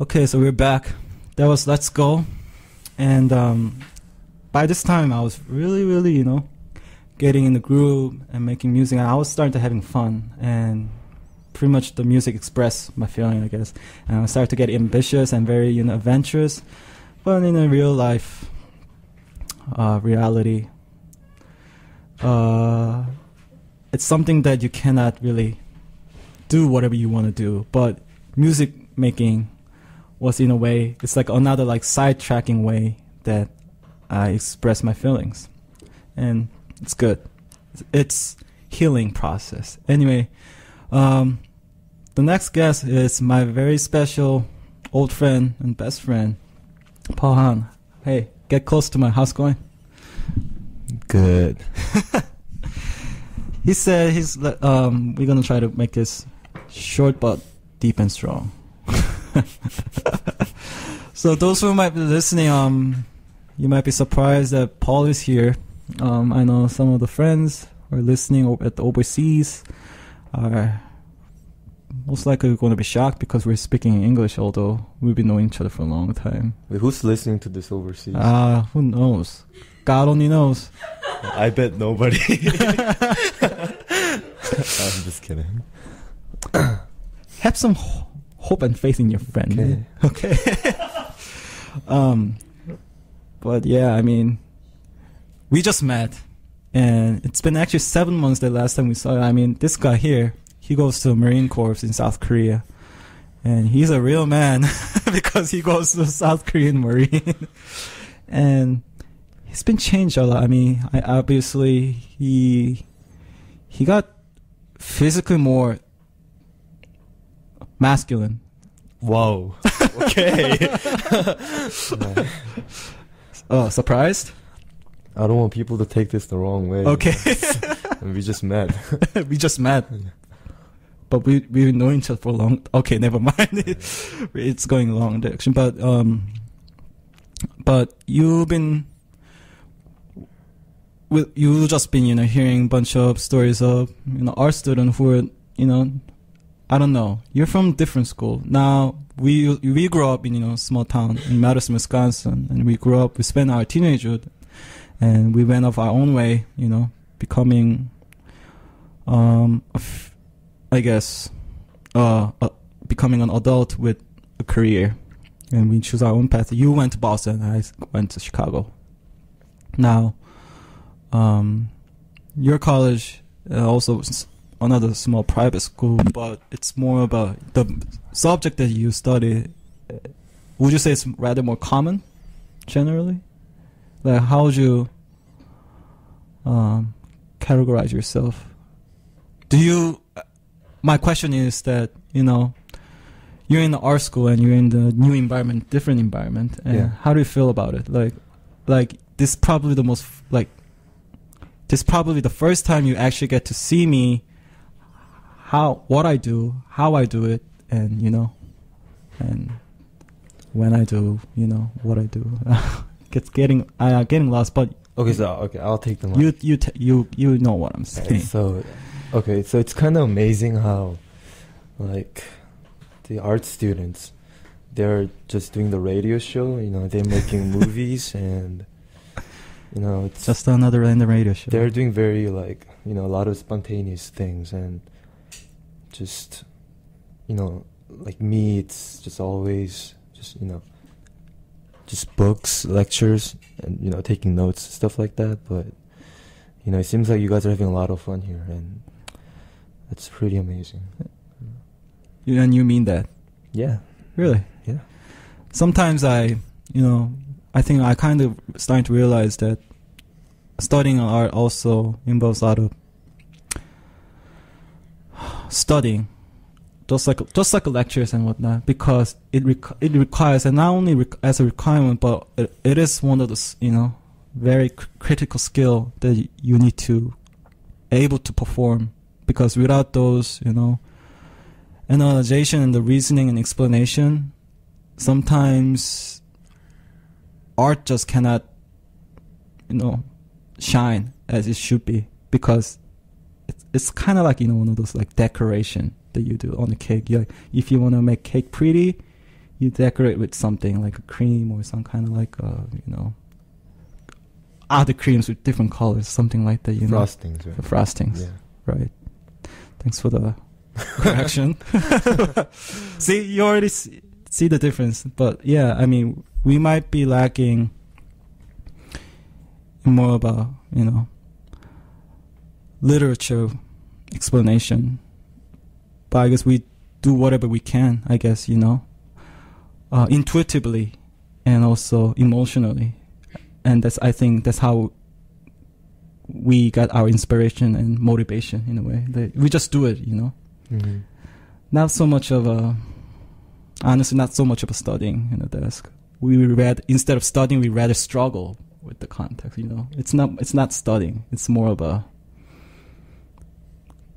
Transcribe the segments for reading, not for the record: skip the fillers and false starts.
Okay, so we're back. That was Let's Go. And by this time, I was really, getting in the groove and making music. I was starting to having fun. And pretty much the music expressed my feeling, I guess. And I started to get ambitious and very, adventurous. But in a real life reality, it's something that you cannot really do whatever you want to do. But music making was in a way, it's like another like sidetracking way that I express my feelings. And it's good. It's healing process. Anyway, the next guest is my very special old friend and best friend, Paul Han. Hey, get close to my house going. Good. He said we're gonna try to make this short but deep and strong. So those who might be listening, you might be surprised that Paul is here. I know some of the friends who are listening at the overseas are most likely going to be shocked because we're speaking in English, although we've been knowing each other for a long time. Wait, who's listening to this overseas? Who knows? God only knows. I bet nobody. I'm just kidding. Have some hope and faith in your friend. Okay. But yeah, I mean, we just met, and it's been actually 7 months the last time we saw. I mean, this guy here, he goes to the Marine Corps in South Korea, and he's a real man because he goes to the South Korean Marine, and he's been changed a lot. I mean, obviously he got physically more masculine. Whoa. Okay. Surprised? I don't want people to take this the wrong way. Okay. We just met. We just met. But we've been knowing each other for a long... Okay, never mind. It's going a long direction. But you've been... You've just been, hearing a bunch of stories of, art students who are, I don't know. You're from different school. Now, we grew up in, a small town in Madison, Wisconsin. And we spent our teenagehood. And we went off our own way, becoming, becoming an adult with a career. And we choose our own path. You went to Boston. I went to Chicago. Now, your college also another small private school, but it's more about the subject that you study. Would you say it's rather more common, generally? Like, how would you categorize yourself? My question is that, you're in the art school and you're in the new environment, different environment. And how do you feel about it? Like this is probably the first time you actually get to see me, what I do, how I do it, and and when I do, what I do. getting lost, but I'll take them. You know what I'm saying. So it's kind of amazing how, like, the art students, they're just doing the radio show. They're making movies and. It's just another random radio show. They're doing very, a lot of spontaneous things, and just, like me, it's just always just books, lectures, and, taking notes, stuff like that. But, it seems like you guys are having a lot of fun here, and that's pretty amazing. And you mean that? Yeah. Really? Yeah. Sometimes I think I kind of starting to realize that studying art also involves a lot of studying, just like lectures and whatnot, because it requires, and not only as a requirement, but it is one of the very critical skill that you need to able to perform, because without those analyzation and the reasoning and explanation, sometimes art just cannot, shine as it should be, because it's kind of like, one of those like decoration that you do on the cake. If you want to make cake pretty, you decorate with something like a cream or some kind of like other creams with different colors, something like that. Frostings, right? The frostings, Yeah. right? Thanks for the correction. See, you already see the difference. But yeah, I mean, we might be lacking more about literature explanation, but I guess we do whatever we can, I guess, intuitively and also emotionally. And I think that's how we got our inspiration and motivation in a way. We just do it, Mm-hmm. Not so much of honestly, not so much of a studying in the desk. Instead of studying, we rather struggle with the context, It's not studying. It's more of a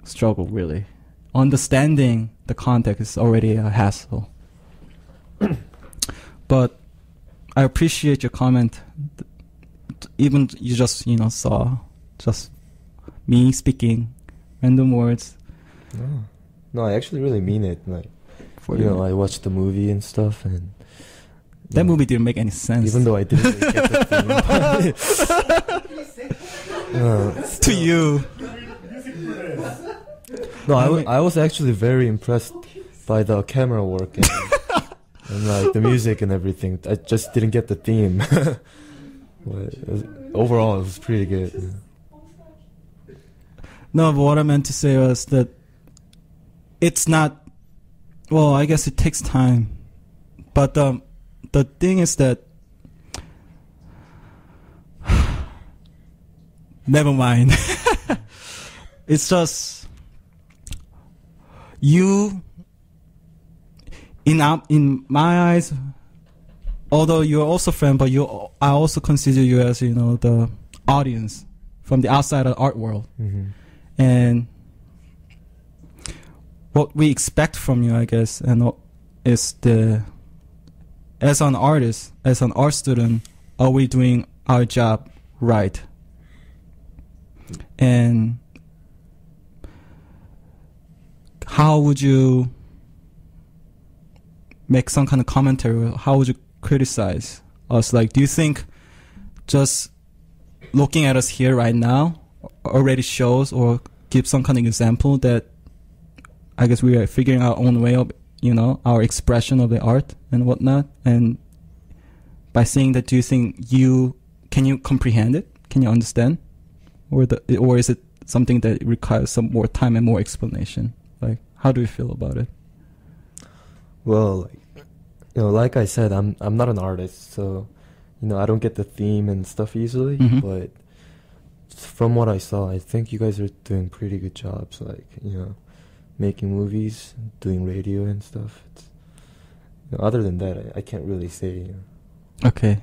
struggle, really. Understanding the context is already a hassle. But I appreciate your comment. Even you just, saw just me speaking random words. No, I actually really mean it. Like, I watched the movie and stuff, and that movie didn't make any sense. Even though I didn't really get the thing. To you. No, I was actually very impressed by the camera work and like the music and everything. I just didn't get the theme. But overall, it was pretty good. Yeah. No, but what I meant to say was that it's not. Well, I guess it takes time, but the thing is that. Never mind. It's just you. In my eyes, although you're also friend, but I also consider you as the audience from the outside of the art world, and what we expect from you, I guess, is as an artist, as an art student, are we doing our job right? And how would you make some kind of commentary? How would you criticize us? Like, do you think just looking at us here right now already shows or gives some kind of example that I guess we are figuring our own way of, our expression of the art and whatnot? And by saying that, do you think can you comprehend it? Can you understand? Or is it something that requires some more time and more explanation? Like, how do you feel about it? Well, like I said, I'm not an artist, so I don't get the theme and stuff easily. Mm-hmm. But from what I saw, I think you guys are doing pretty good jobs. Like making movies, doing radio and stuff. Other than that, I can't really say. Okay.